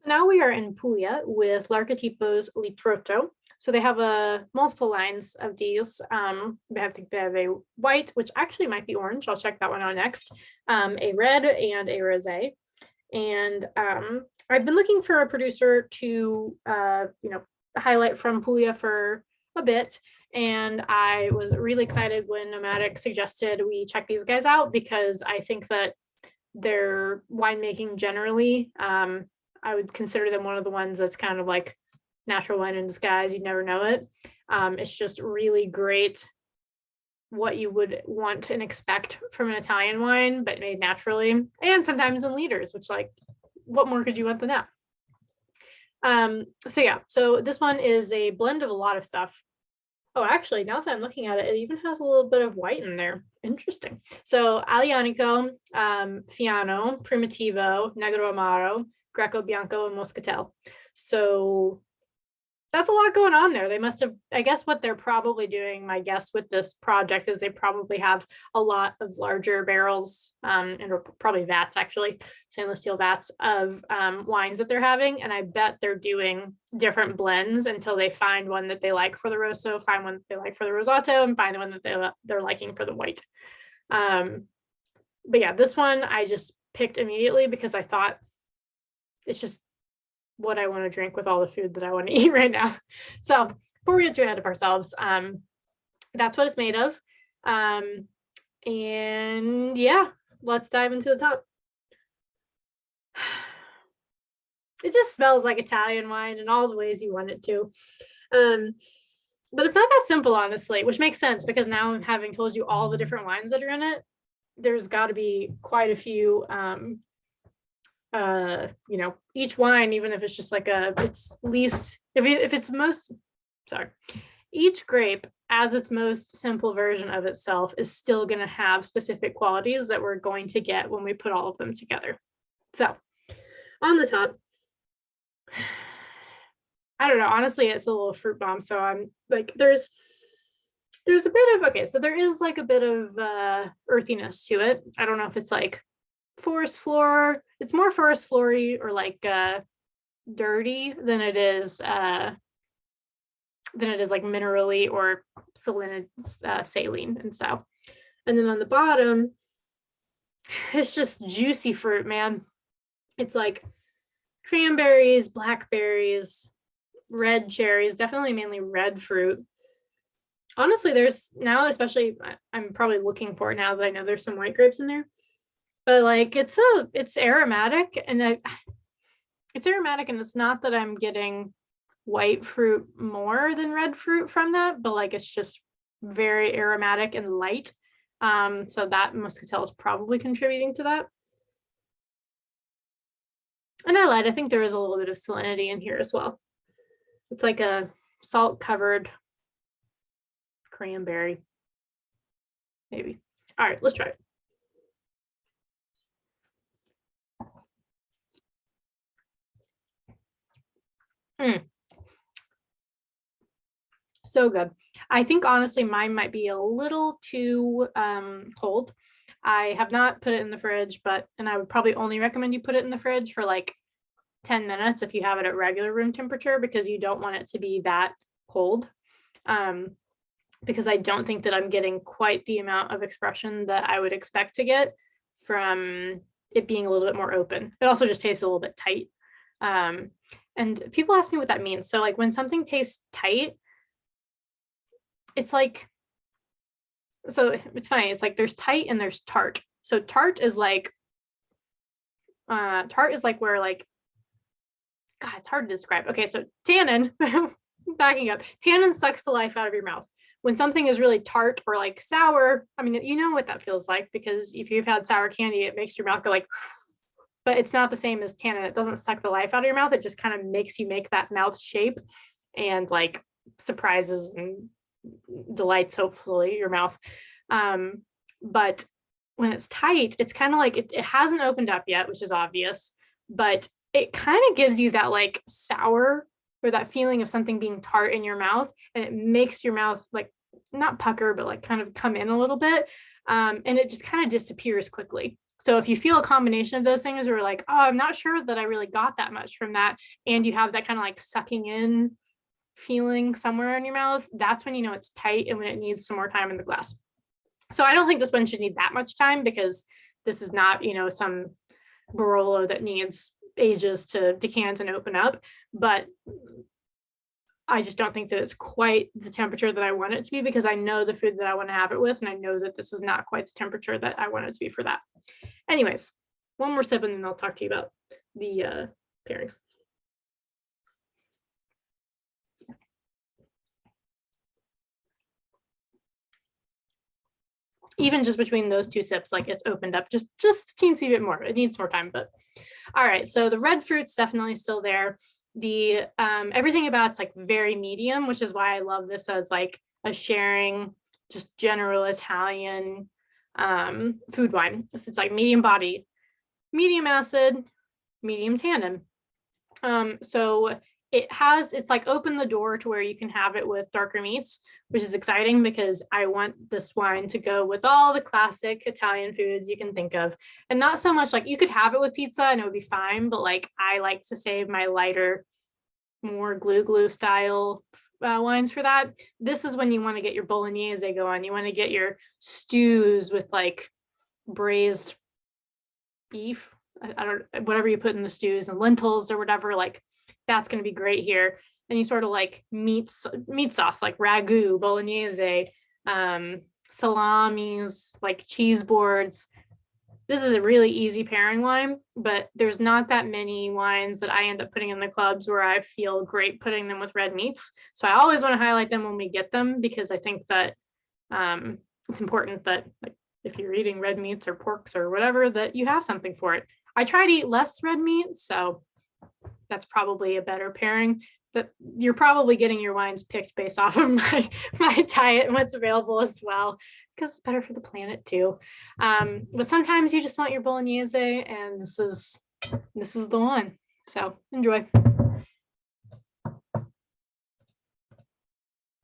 Now we are in Puglia with L'Archetipo's Littroto. So they have multiple lines of these. I think they have a white, which actually might be orange. I'll check that one out next. A red and a rosé. And I've been looking for a producer to, highlight from Puglia for a bit. And I was really excited when Nomadic suggested we check these guys out because I think that their winemaking generally, I would consider them one of the ones that's kind of like natural wine in disguise. You'd never know it. It's just really great what you would want and expect from an Italian wine, but made naturally, and sometimes in liters, which, like, what more could you want than that? So this one is a blend of a lot of stuff. Oh, actually, now that I'm looking at it, it even has a little bit of white in there. Interesting. So Aglianico, Fiano, Primitivo, Negro Amaro, Greco Bianco, and Moscatel. So that's a lot going on there. They must have, I guess what they're probably doing, my guess with this project is they probably have a lot of larger barrels, and probably vats, actually, stainless steel vats of wines that they're having. And I bet they're doing different blends until they find one that they like for the Rosso, find one that they like for the Rosato, and find the one that they're liking for the white. But yeah, this one I just picked immediately because I thought it's just what I want to drink with all the food that I want to eat right now. So before we get too ahead of ourselves, that's what it's made of. And yeah, let's dive into the top. It just smells like Italian wine in all the ways you want it to. But it's not that simple, honestly, which makes sense because now, having told you all the different wines that are in it, there's got to be quite a few, each wine, even if it's just like each grape as its most simple version of itself is still going to have specific qualities that we're going to get when we put all of them together. So on the top, I don't know, honestly, it's a little fruit bomb. So I'm like, there's a bit of, okay, so there is like a bit of earthiness to it. I don't know if it's like forest floor. It's more forest flory or like dirty than it is like minerally or saline and stuff. And then on the bottom, it's just juicy fruit, man. It's like cranberries, blackberries, red cherries, definitely mainly red fruit. Honestly, there's now, especially I'm probably looking for it now that I know there's some white grapes in there, but like it's aromatic, and it's aromatic, and it's not that I'm getting white fruit more than red fruit from that, but like it's just very aromatic and light. So that Moscatel is probably contributing to that. And I lied, I think there is a little bit of salinity in here as well. It's like a salt covered cranberry, maybe. All right, let's try it. So good. I think honestly mine might be a little too cold. I have not put it in the fridge, and I would probably only recommend you put it in the fridge for like 10 minutes if you have it at regular room temperature, because you don't want it to be that cold. Because I don't think that I'm getting quite the amount of expression that I would expect to get from it being a little bit more open. It also just tastes a little bit tight. And people ask me what that means. So like when something tastes tight, it's like, so it's funny. It's like there's tight and there's tart. So tart is like where like, God, it's hard to describe. Okay, so tannin, backing up, tannin sucks the life out of your mouth. When something is really tart or like sour, I mean, you know what that feels like, because if you've had sour candy, it makes your mouth go like, but it's not the same as tannin. It doesn't suck the life out of your mouth. It just kind of makes you make that mouth shape and like surprises and delights, hopefully, your mouth. But when it's tight, it's kind of like it hasn't opened up yet, which is obvious, but it kind of gives you that like sour or that feeling of something being tart in your mouth, and it makes your mouth like not pucker, but like kind of come in a little bit. And it just kind of disappears quickly. So if you feel a combination of those things, or like, oh, I'm not sure that I really got that much from that, and you have that kind of like sucking in feeling somewhere in your mouth, that's when you know it's tight and when it needs some more time in the glass. So I don't think this one should need that much time, because this is not, you know, some Barolo that needs ages to decant and open up. But I just don't think that it's quite the temperature that I want it to be, because I know the food that I want to have it with, and I know that this is not quite the temperature that I want it to be for that. Anyways, one more sip and then I'll talk to you about the pairings. Even just between those two sips, like it's opened up just a teensy bit more. It needs more time, but all right. So the red fruit's definitely still there. The everything about it's like very medium, which is why I love this as like a sharing, just general Italian food wine. So it's like medium body, medium acid, medium tannin. So it's like opened the door to where you can have it with darker meats, which is exciting because I want this wine to go with all the classic Italian foods you can think of. And not so much like you could have it with pizza and it would be fine, but like I like to save my lighter, more glue style wines for that. This is when you want to get your bolognese going. You want to get your stews with like braised beef, I don't, whatever you put in the stews, and lentils or whatever, like that's going to be great here. And you sort of like meat sauce, like ragu, bolognese, salamis, like cheese boards. This is a really easy pairing wine, but there's not that many wines that I end up putting in the clubs where I feel great putting them with red meats. So I always want to highlight them when we get them, because I think that it's important that like if you're eating red meats or porks or whatever, that you have something for it. I try to eat less red meat, so that's probably a better pairing. But you're probably getting your wines picked based off of my diet and what's available as well, because it's better for the planet too. But sometimes you just want your bolognese, and this is the one. So enjoy.